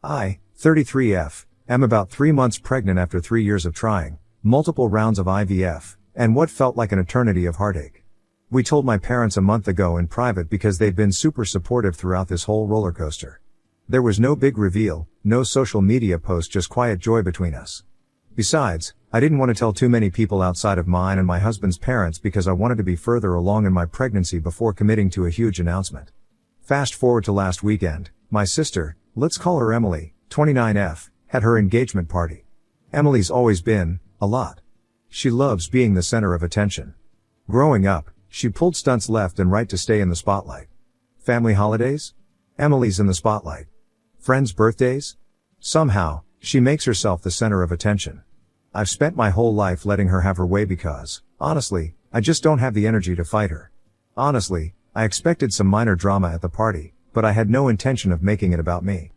I, 33F, am about 3 months pregnant after 3 years of trying, multiple rounds of IVF, and what felt like an eternity of heartache. We told my parents a month ago in private because they've been super supportive throughout this whole roller coaster. There was no big reveal, no social media post, just quiet joy between us. Besides, I didn't want to tell too many people outside of mine and my husband's parents because I wanted to be further along in my pregnancy before committing to a huge announcement. Fast forward to last weekend, my sister, let's call her Emily, 29F, had her engagement party. Emily's always been, a lot. She loves being the center of attention. Growing up, she pulled stunts left and right to stay in the spotlight. Family holidays? Emily's in the spotlight. Friends' birthdays? Somehow, she makes herself the center of attention. I've spent my whole life letting her have her way because, honestly, I just don't have the energy to fight her. Honestly, I expected some minor drama at the party, but I had no intention of making it about me.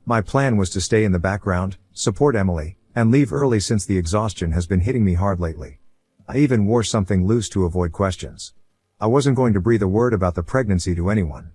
My plan was to stay in the background, support Emily, and leave early since the exhaustion has been hitting me hard lately. I even wore something loose to avoid questions. I wasn't going to breathe a word about the pregnancy to anyone.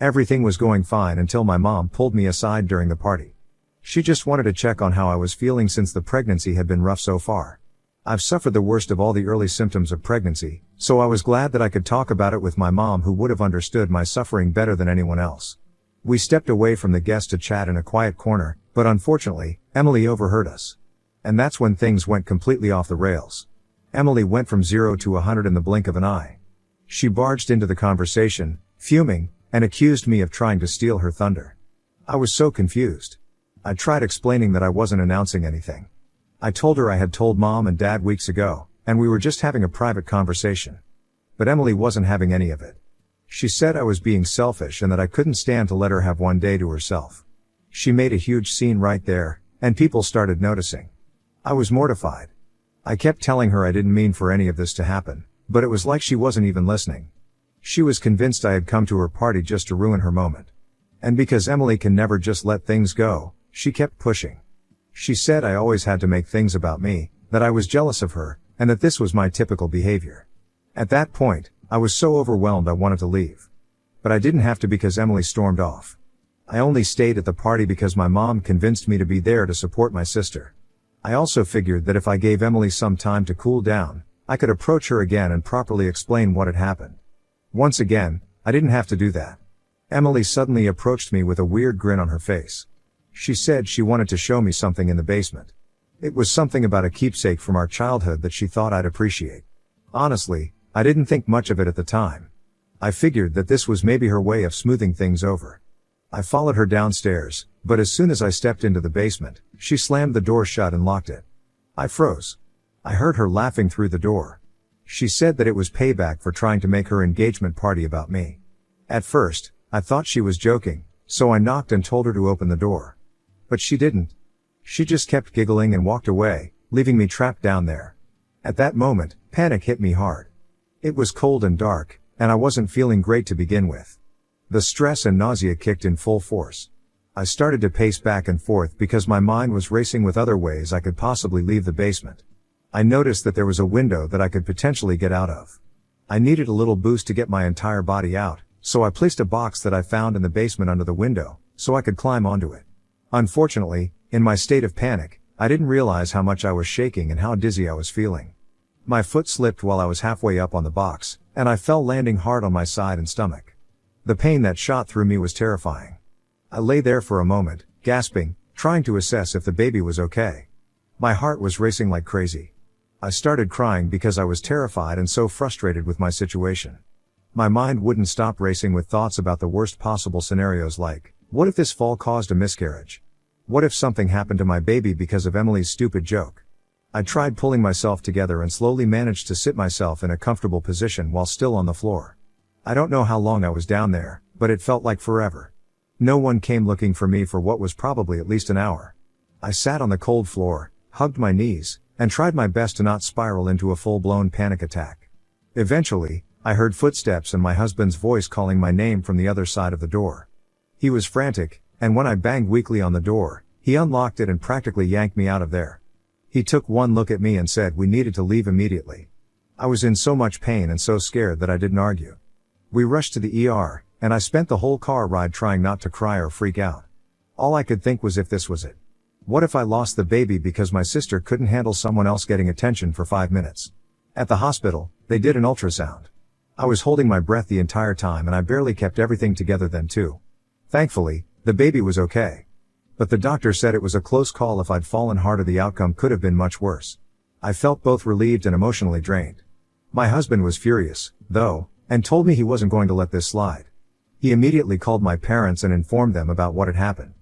Everything was going fine until my mom pulled me aside during the party. She just wanted to check on how I was feeling since the pregnancy had been rough so far. I've suffered the worst of all the early symptoms of pregnancy, so I was glad that I could talk about it with my mom, who would have understood my suffering better than anyone else. We stepped away from the guests to chat in a quiet corner, but unfortunately, Emily overheard us. And that's when things went completely off the rails. Emily went from 0 to 100 in the blink of an eye. She barged into the conversation, fuming, and accused me of trying to steal her thunder. I was so confused. I tried explaining that I wasn't announcing anything. I told her I had told Mom and Dad weeks ago, and we were just having a private conversation. But Emily wasn't having any of it. She said I was being selfish and that I couldn't stand to let her have one day to herself. She made a huge scene right there, and people started noticing. I was mortified. I kept telling her I didn't mean for any of this to happen, but it was like she wasn't even listening. She was convinced I had come to her party just to ruin her moment. And because Emily can never just let things go, she kept pushing. She said I always had to make things about me, that I was jealous of her, and that this was my typical behavior. At that point, I was so overwhelmed I wanted to leave. But I didn't have to because Emily stormed off. I only stayed at the party because my mom convinced me to be there to support my sister. I also figured that if I gave Emily some time to cool down, I could approach her again and properly explain what had happened. Once again, I didn't have to do that. Emily suddenly approached me with a weird grin on her face. She said she wanted to show me something in the basement. It was something about a keepsake from our childhood that she thought I'd appreciate. Honestly, I didn't think much of it at the time. I figured that this was maybe her way of smoothing things over. I followed her downstairs, but as soon as I stepped into the basement, she slammed the door shut and locked it. I froze. I heard her laughing through the door. She said that it was payback for trying to make her engagement party about me. At first, I thought she was joking, so I knocked and told her to open the door. But she didn't. She just kept giggling and walked away, leaving me trapped down there. At that moment, panic hit me hard. It was cold and dark, and I wasn't feeling great to begin with. The stress and nausea kicked in full force. I started to pace back and forth because my mind was racing with other ways I could possibly leave the basement. I noticed that there was a window that I could potentially get out of. I needed a little boost to get my entire body out, so I placed a box that I found in the basement under the window, so I could climb onto it. Unfortunately, in my state of panic, I didn't realize how much I was shaking and how dizzy I was feeling. My foot slipped while I was halfway up on the box, and I fell, landing hard on my side and stomach. The pain that shot through me was terrifying. I lay there for a moment, gasping, trying to assess if the baby was okay. My heart was racing like crazy. I started crying because I was terrified and so frustrated with my situation. My mind wouldn't stop racing with thoughts about the worst possible scenarios, like, what if this fall caused a miscarriage? What if something happened to my baby because of Emily's stupid joke? I tried pulling myself together and slowly managed to sit myself in a comfortable position while still on the floor. I don't know how long I was down there, but it felt like forever. No one came looking for me for what was probably at least an hour. I sat on the cold floor, hugged my knees, and tried my best to not spiral into a full-blown panic attack. Eventually, I heard footsteps and my husband's voice calling my name from the other side of the door. He was frantic, and when I banged weakly on the door, he unlocked it and practically yanked me out of there. He took one look at me and said we needed to leave immediately. I was in so much pain and so scared that I didn't argue. We rushed to the ER, and I spent the whole car ride trying not to cry or freak out. All I could think was if this was it. What if I lost the baby because my sister couldn't handle someone else getting attention for 5 minutes? At the hospital, they did an ultrasound. I was holding my breath the entire time and I barely kept everything together then too. Thankfully, the baby was okay. But the doctor said it was a close call. If I'd fallen harder, the outcome could have been much worse. I felt both relieved and emotionally drained. My husband was furious, though, and told me he wasn't going to let this slide. He immediately called my parents and informed them about what had happened.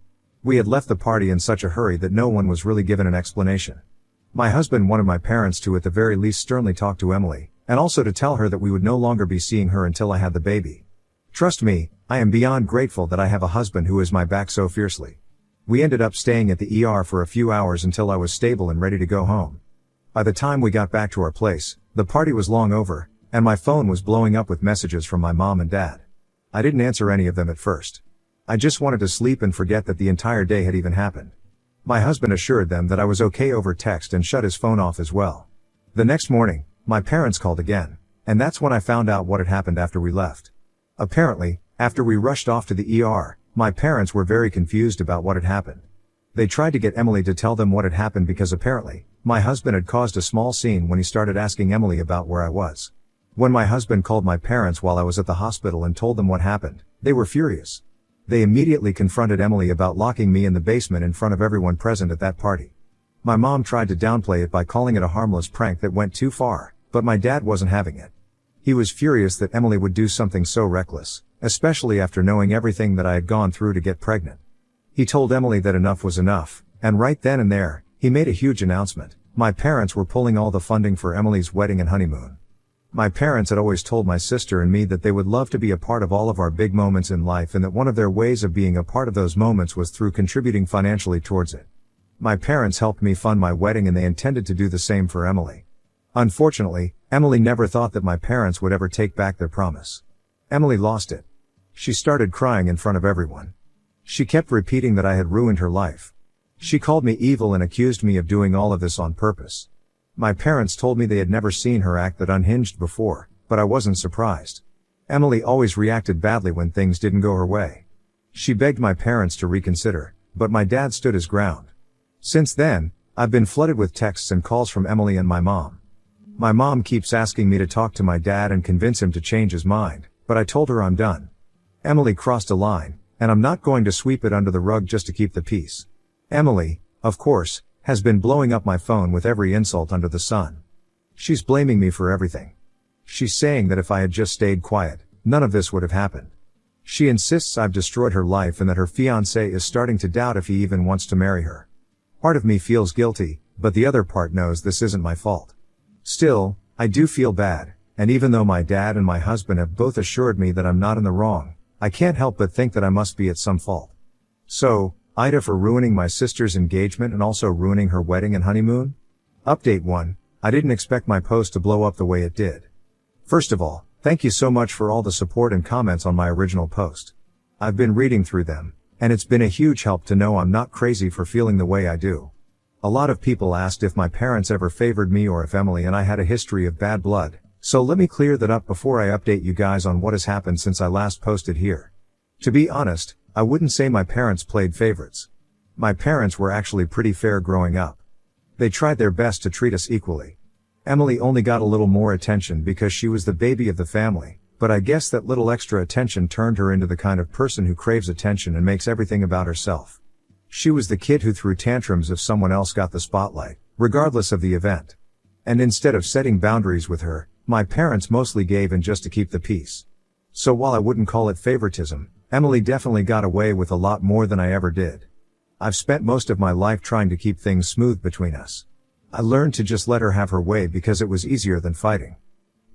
We had left the party in such a hurry that no one was really given an explanation. My husband wanted my parents to at the very least sternly talk to Emily, and also to tell her that we would no longer be seeing her until I had the baby. Trust me, I am beyond grateful that I have a husband who has my back so fiercely. We ended up staying at the ER for a few hours until I was stable and ready to go home. By the time we got back to our place, the party was long over, and my phone was blowing up with messages from my mom and dad. I didn't answer any of them at first. I just wanted to sleep and forget that the entire day had even happened. My husband assured them that I was okay over text and shut his phone off as well. The next morning, my parents called again, and that's when I found out what had happened after we left. Apparently, after we rushed off to the ER, my parents were very confused about what had happened. They tried to get Emily to tell them what had happened because apparently, my husband had caused a small scene when he started asking Emily about where I was. When my husband called my parents while I was at the hospital and told them what happened, they were furious. They immediately confronted Emily about locking me in the basement in front of everyone present at that party. My mom tried to downplay it by calling it a harmless prank that went too far, but my dad wasn't having it. He was furious that Emily would do something so reckless, especially after knowing everything that I had gone through to get pregnant. He told Emily that enough was enough, and right then and there, he made a huge announcement. My parents were pulling all the funding for Emily's wedding and honeymoon. My parents had always told my sister and me that they would love to be a part of all of our big moments in life and that one of their ways of being a part of those moments was through contributing financially towards it. My parents helped me fund my wedding and they intended to do the same for Emily. Unfortunately, Emily never thought that my parents would ever take back their promise. Emily lost it. She started crying in front of everyone. She kept repeating that I had ruined her life. She called me evil and accused me of doing all of this on purpose. My parents told me they had never seen her act that unhinged before, but I wasn't surprised. Emily always reacted badly when things didn't go her way. She begged my parents to reconsider, but my dad stood his ground. Since then, I've been flooded with texts and calls from Emily and my mom. My mom keeps asking me to talk to my dad and convince him to change his mind, but I told her I'm done. Emily crossed a line, and I'm not going to sweep it under the rug just to keep the peace. Emily, of course, has been blowing up my phone with every insult under the sun. She's blaming me for everything. She's saying that if I had just stayed quiet, none of this would have happened. She insists I've destroyed her life and that her fiancé is starting to doubt if he even wants to marry her. Part of me feels guilty, but the other part knows this isn't my fault. Still, I do feel bad, and even though my dad and my husband have both assured me that I'm not in the wrong, I can't help but think that I must be at some fault. So, Ida for ruining my sister's engagement and also ruining her wedding and honeymoon? Update 1. I didn't expect my post to blow up the way it did. First of all, thank you so much for all the support and comments on my original post. I've been reading through them, and it's been a huge help to know I'm not crazy for feeling the way I do. A lot of people asked if my parents ever favored me or if Emily and I had a history of bad blood, so let me clear that up before I update you guys on what has happened since I last posted here. To be honest, I wouldn't say my parents played favorites. My parents were actually pretty fair growing up. They tried their best to treat us equally. Emily only got a little more attention because she was the baby of the family, but I guess that little extra attention turned her into the kind of person who craves attention and makes everything about herself. She was the kid who threw tantrums if someone else got the spotlight, regardless of the event. And instead of setting boundaries with her, my parents mostly gave in just to keep the peace. So while I wouldn't call it favoritism, Emily definitely got away with a lot more than I ever did. I've spent most of my life trying to keep things smooth between us. I learned to just let her have her way because it was easier than fighting.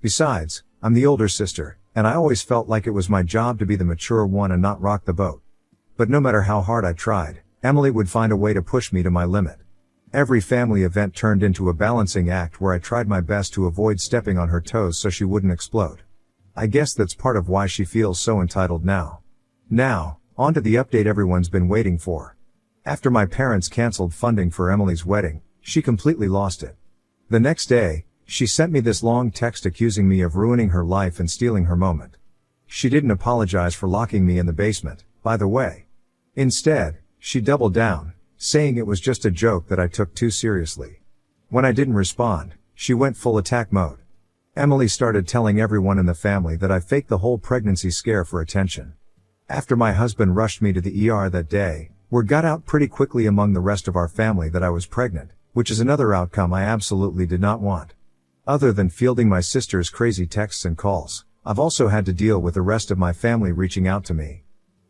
Besides, I'm the older sister, and I always felt like it was my job to be the mature one and not rock the boat. But no matter how hard I tried, Emily would find a way to push me to my limit. Every family event turned into a balancing act where I tried my best to avoid stepping on her toes so she wouldn't explode. I guess that's part of why she feels so entitled now. Now, on to the update everyone's been waiting for. After my parents canceled funding for Emily's wedding, she completely lost it. The next day, she sent me this long text accusing me of ruining her life and stealing her moment. She didn't apologize for locking me in the basement, by the way. Instead, She doubled down, saying it was just a joke that I took too seriously. When I didn't respond, she went full attack mode. Emily started telling everyone in the family that I faked the whole pregnancy scare for attention. After my husband rushed me to the ER that day, word got out pretty quickly among the rest of our family that I was pregnant, which is another outcome I absolutely did not want. Other than fielding my sister's crazy texts and calls, I've also had to deal with the rest of my family reaching out to me.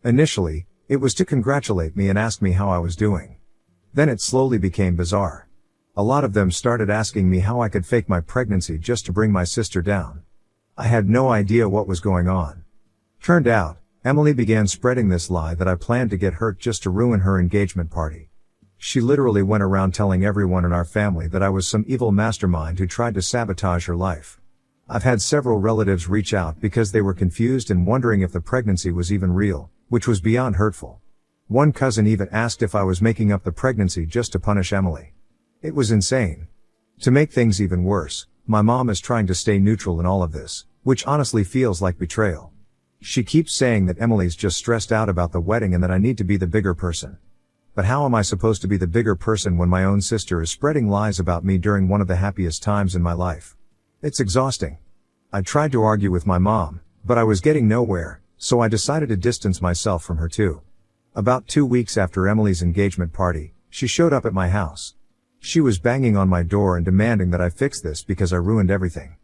Initially, it was to congratulate me and ask me how I was doing. Then it slowly became bizarre. A lot of them started asking me how I could fake my pregnancy just to bring my sister down. I had no idea what was going on. Turned out, Emily began spreading this lie that I planned to get hurt just to ruin her engagement party. She literally went around telling everyone in our family that I was some evil mastermind who tried to sabotage her life. I've had several relatives reach out because they were confused and wondering if the pregnancy was even real, which was beyond hurtful. One cousin even asked if I was making up the pregnancy just to punish Emily. It was insane. To make things even worse, my mom is trying to stay neutral in all of this, which honestly feels like betrayal. She keeps saying that Emily's just stressed out about the wedding and that I need to be the bigger person. But how am I supposed to be the bigger person when my own sister is spreading lies about me during one of the happiest times in my life? It's exhausting. I tried to argue with my mom, but I was getting nowhere, so I decided to distance myself from her too. About 2 weeks after Emily's engagement party, she showed up at my house. She was banging on my door and demanding that I fix this because I ruined everything.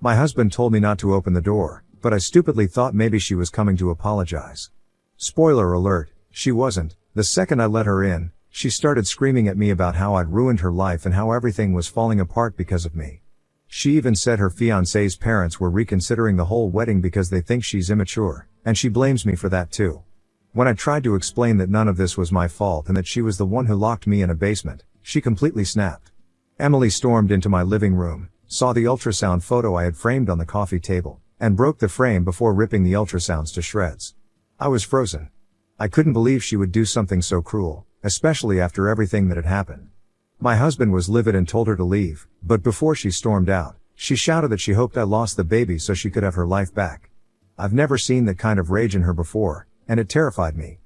My husband told me not to open the door, but I stupidly thought maybe she was coming to apologize. Spoiler alert, she wasn't. The second I let her in, she started screaming at me about how I'd ruined her life and how everything was falling apart because of me. She even said her fiancé's parents were reconsidering the whole wedding because they think she's immature, and she blames me for that too. When I tried to explain that none of this was my fault and that she was the one who locked me in a basement, she completely snapped. Emily stormed into my living room, saw the ultrasound photo I had framed on the coffee table, and broke the frame before ripping the ultrasounds to shreds. I was frozen. I couldn't believe she would do something so cruel, especially after everything that had happened. My husband was livid and told her to leave, but before she stormed out, she shouted that she hoped I lost the baby so she could have her life back. I've never seen that kind of rage in her before, and it terrified me.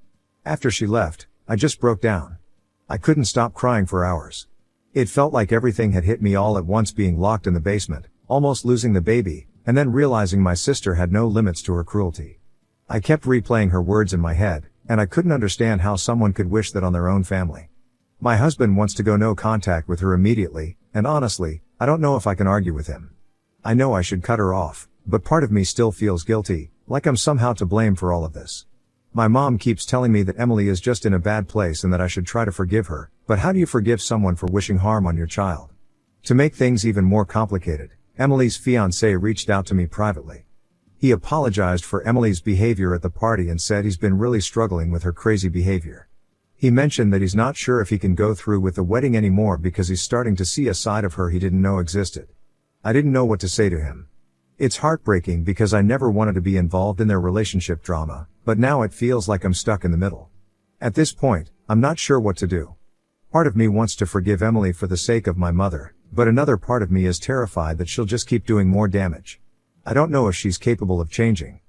After she left, I just broke down. I couldn't stop crying for hours. It felt like everything had hit me all at once, being locked in the basement, almost losing the baby, and then realizing my sister had no limits to her cruelty. I kept replaying her words in my head, and I couldn't understand how someone could wish that on their own family. My husband wants to go no contact with her immediately, and honestly, I don't know if I can argue with him. I know I should cut her off, but part of me still feels guilty, like I'm somehow to blame for all of this. My mom keeps telling me that Emily is just in a bad place and that I should try to forgive her, but how do you forgive someone for wishing harm on your child? To make things even more complicated, Emily's fiancé reached out to me privately. He apologized for Emily's behavior at the party and said he's been really struggling with her crazy behavior. He mentioned that he's not sure if he can go through with the wedding anymore because he's starting to see a side of her he didn't know existed. I didn't know what to say to him. It's heartbreaking because I never wanted to be involved in their relationship drama, but now it feels like I'm stuck in the middle. At this point, I'm not sure what to do. Part of me wants to forgive Emily for the sake of my mother, but another part of me is terrified that she'll just keep doing more damage. I don't know if she's capable of changing.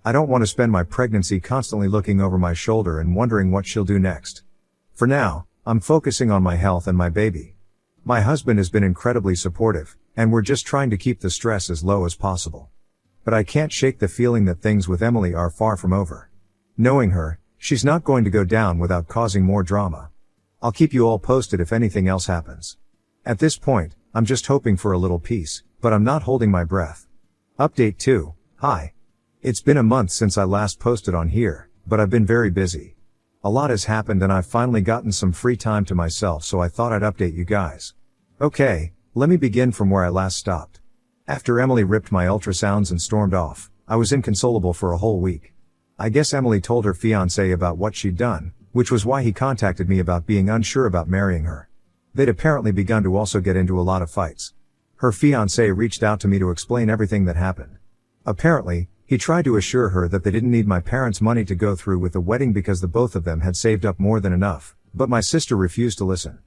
I don't want to spend my pregnancy constantly looking over my shoulder and wondering what she'll do next. For now, I'm focusing on my health and my baby. My husband has been incredibly supportive, and we're just trying to keep the stress as low as possible. But I can't shake the feeling that things with Emily are far from over. Knowing her, she's not going to go down without causing more drama. I'll keep you all posted if anything else happens. At this point, I'm just hoping for a little peace, but I'm not holding my breath. Update 2. Hi. It's been a month since I last posted on here, but I've been very busy. A lot has happened and I've finally gotten some free time to myself, so I thought I'd update you guys. Okay, let me begin from where I last stopped. After Emily ripped my ultrasounds and stormed off, I was inconsolable for a whole week. I guess Emily told her fiancé about what she'd done, which was why he contacted me about being unsure about marrying her. They'd apparently begun to also get into a lot of fights. Her fiancé reached out to me to explain everything that happened. Apparently, he tried to assure her that they didn't need my parents' money to go through with the wedding because the both of them had saved up more than enough, but my sister refused to listen.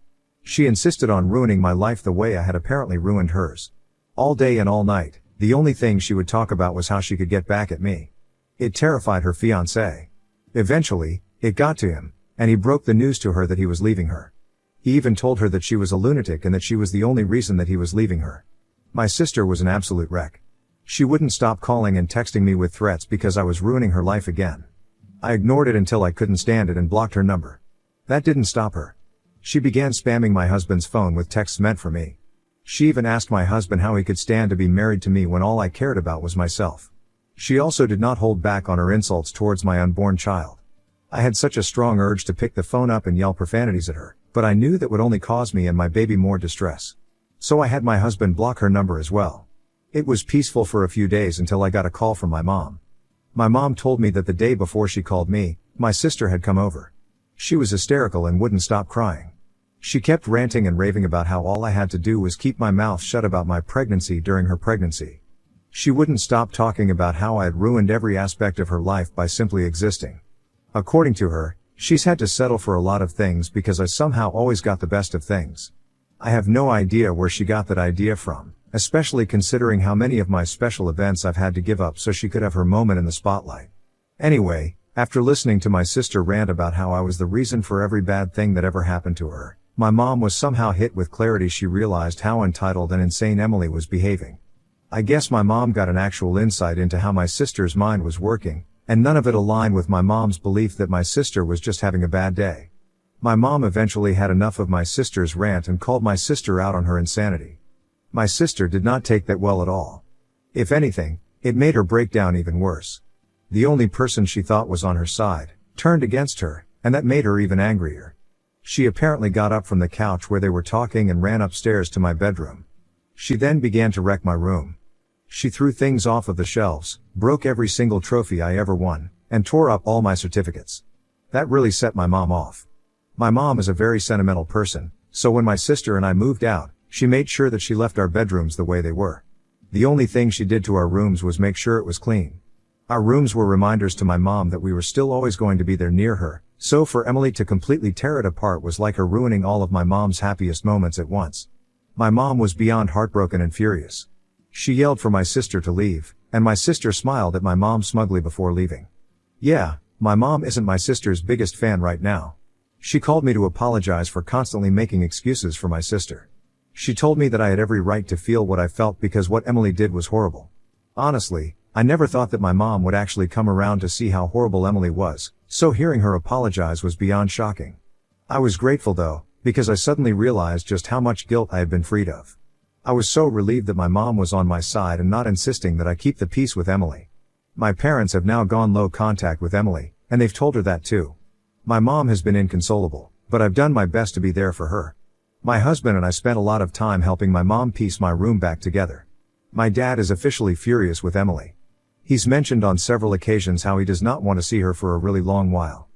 She insisted on ruining my life the way I had apparently ruined hers. All day and all night, the only thing she would talk about was how she could get back at me. It terrified her fiancé. Eventually, it got to him, and he broke the news to her that he was leaving her. He even told her that she was a lunatic and that she was the only reason that he was leaving her. My sister was an absolute wreck. She wouldn't stop calling and texting me with threats because I was ruining her life again. I ignored it until I couldn't stand it and blocked her number. That didn't stop her. She began spamming my husband's phone with texts meant for me. She even asked my husband how he could stand to be married to me when all I cared about was myself. She also did not hold back on her insults towards my unborn child. I had such a strong urge to pick the phone up and yell profanities at her, but I knew that would only cause me and my baby more distress. So I had my husband block her number as well. It was peaceful for a few days until I got a call from my mom. My mom told me that the day before she called me, my sister had come over. She was hysterical and wouldn't stop crying. She kept ranting and raving about how all I had to do was keep my mouth shut about my pregnancy during her pregnancy. She wouldn't stop talking about how I had ruined every aspect of her life by simply existing. According to her, she's had to settle for a lot of things because I somehow always got the best of things. I have no idea where she got that idea from, especially considering how many of my special events I've had to give up so she could have her moment in the spotlight. Anyway, after listening to my sister rant about how I was the reason for every bad thing that ever happened to her, my mom was somehow hit with clarity. She realized how entitled and insane Emily was behaving. I guess my mom got an actual insight into how my sister's mind was working, and none of it aligned with my mom's belief that my sister was just having a bad day. My mom eventually had enough of my sister's rant and called my sister out on her insanity. My sister did not take that well at all. If anything, it made her break down even worse. The only person she thought was on her side turned against her, and that made her even angrier. She apparently got up from the couch where they were talking and ran upstairs to my bedroom. She then began to wreck my room. She threw things off of the shelves, broke every single trophy I ever won, and tore up all my certificates. That really set my mom off. My mom is a very sentimental person, so when my sister and I moved out, she made sure that she left our bedrooms the way they were. The only thing she did to our rooms was make sure it was clean. Our rooms were reminders to my mom that we were still always going to be there near her, so for Emily to completely tear it apart was like her ruining all of my mom's happiest moments at once. My mom was beyond heartbroken and furious. She yelled for my sister to leave, and my sister smiled at my mom smugly before leaving. Yeah, my mom isn't my sister's biggest fan right now. She called me to apologize for constantly making excuses for my sister. She told me that I had every right to feel what I felt because what Emily did was horrible. Honestly, I never thought that my mom would actually come around to see how horrible Emily was, so hearing her apologize was beyond shocking. I was grateful though, because I suddenly realized just how much guilt I had been freed of. I was so relieved that my mom was on my side and not insisting that I keep the peace with Emily. My parents have now gone low contact with Emily, and they've told her that too. My mom has been inconsolable, but I've done my best to be there for her. My husband and I spent a lot of time helping my mom piece my room back together. My dad is officially furious with Emily. He's mentioned on several occasions how he does not want to see her for a really long while.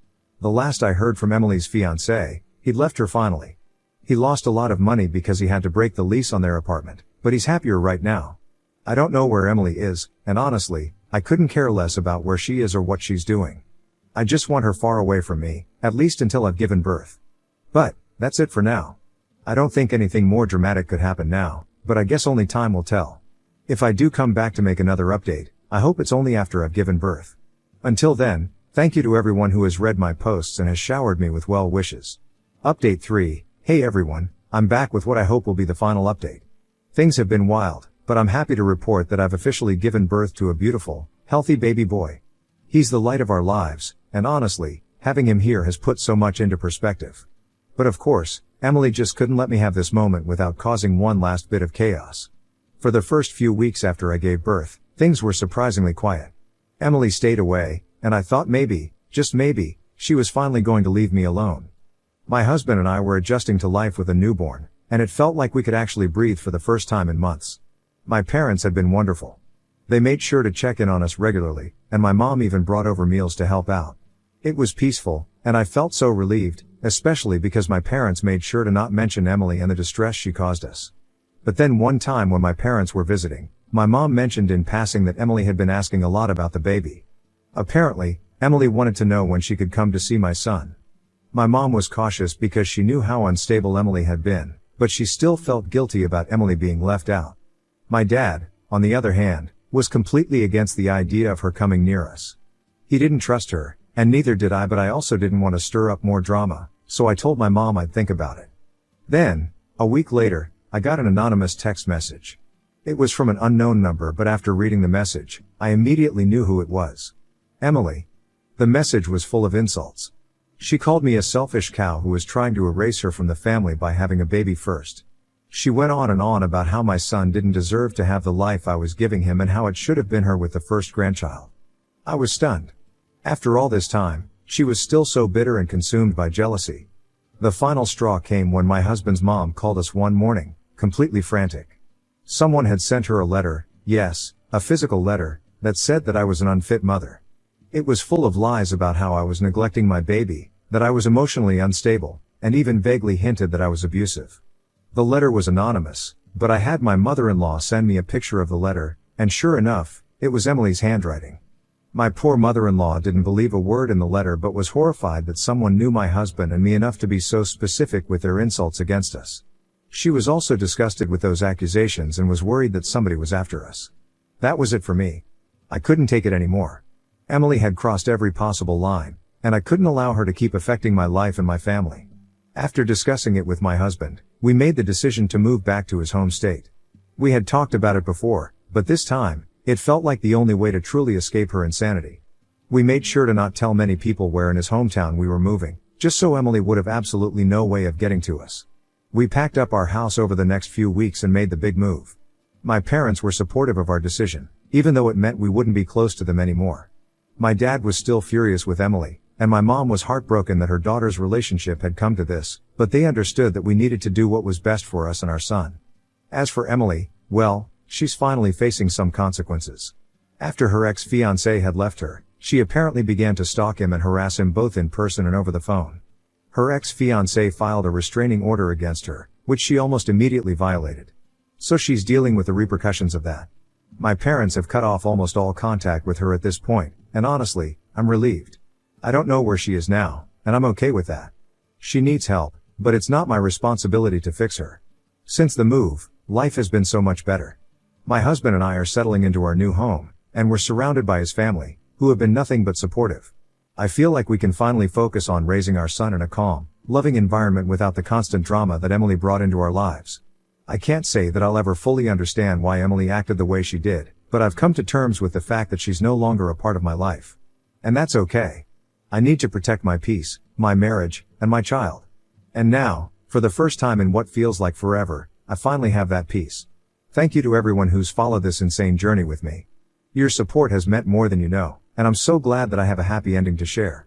The last I heard from Emily's fiancé, he'd left her finally. He lost a lot of money because he had to break the lease on their apartment, but he's happier right now. I don't know where Emily is, and honestly, I couldn't care less about where she is or what she's doing. I just want her far away from me, at least until I've given birth. But, that's it for now. I don't think anything more dramatic could happen now, but I guess only time will tell. If I do come back to make another update, I hope it's only after I've given birth. Until then, thank you to everyone who has read my posts and has showered me with well wishes. Update 3. Hey everyone, I'm back with what I hope will be the final update. Things have been wild, but I'm happy to report that I've officially given birth to a beautiful, healthy baby boy. He's the light of our lives, and honestly, having him here has put so much into perspective. But of course, Emily just couldn't let me have this moment without causing one last bit of chaos. For the first few weeks after I gave birth, things were surprisingly quiet. Emily stayed away, and I thought maybe, just maybe, she was finally going to leave me alone. My husband and I were adjusting to life with a newborn, and it felt like we could actually breathe for the first time in months. My parents had been wonderful. They made sure to check in on us regularly, and my mom even brought over meals to help out. It was peaceful, and I felt so relieved, especially because my parents made sure to not mention Emily and the distress she caused us. But then one time when my parents were visiting, my mom mentioned in passing that Emily had been asking a lot about the baby. Apparently, Emily wanted to know when she could come to see my son. My mom was cautious because she knew how unstable Emily had been, but she still felt guilty about Emily being left out. My dad, on the other hand, was completely against the idea of her coming near us. He didn't trust her, And neither did I, but I also didn't want to stir up more drama, so I told my mom I'd think about it. Then, a week later, I got an anonymous text message. It was from an unknown number, but after reading the message, I immediately knew who it was. Emily. The message was full of insults. She called me a selfish cow who was trying to erase her from the family by having a baby first. She went on and on about how my son didn't deserve to have the life I was giving him and how it should have been her with the first grandchild. I was stunned. After all this time, she was still so bitter and consumed by jealousy. The final straw came when my husband's mom called us one morning, completely frantic. Someone had sent her a letter, yes, a physical letter, that said that I was an unfit mother. It was full of lies about how I was neglecting my baby, that I was emotionally unstable, and even vaguely hinted that I was abusive. The letter was anonymous, but I had my mother-in-law send me a picture of the letter, and sure enough, it was Emily's handwriting. My poor mother-in-law didn't believe a word in the letter but was horrified that someone knew my husband and me enough to be so specific with their insults against us. She was also disgusted with those accusations and was worried that somebody was after us. That was it for me. I couldn't take it anymore. Emily had crossed every possible line, and I couldn't allow her to keep affecting my life and my family. After discussing it with my husband, we made the decision to move back to his home state. We had talked about it before, but this time, it felt like the only way to truly escape her insanity. We made sure to not tell many people where in his hometown we were moving, just so Emily would have absolutely no way of getting to us. We packed up our house over the next few weeks and made the big move. My parents were supportive of our decision, even though it meant we wouldn't be close to them anymore. My dad was still furious with Emily, and my mom was heartbroken that her daughter's relationship had come to this, but they understood that we needed to do what was best for us and our son. As for Emily, well, she's finally facing some consequences. After her ex-fiancé had left her, she apparently began to stalk him and harass him both in person and over the phone. Her ex-fiancé filed a restraining order against her, which she almost immediately violated. So she's dealing with the repercussions of that. My parents have cut off almost all contact with her at this point, and honestly, I'm relieved. I don't know where she is now, and I'm okay with that. She needs help, but it's not my responsibility to fix her. Since the move, life has been so much better. My husband and I are settling into our new home, and we're surrounded by his family, who have been nothing but supportive. I feel like we can finally focus on raising our son in a calm, loving environment without the constant drama that Emily brought into our lives. I can't say that I'll ever fully understand why Emily acted the way she did, but I've come to terms with the fact that she's no longer a part of my life. And that's okay. I need to protect my peace, my marriage, and my child. And now, for the first time in what feels like forever, I finally have that peace. Thank you to everyone who's followed this insane journey with me. Your support has meant more than you know, and I'm so glad that I have a happy ending to share.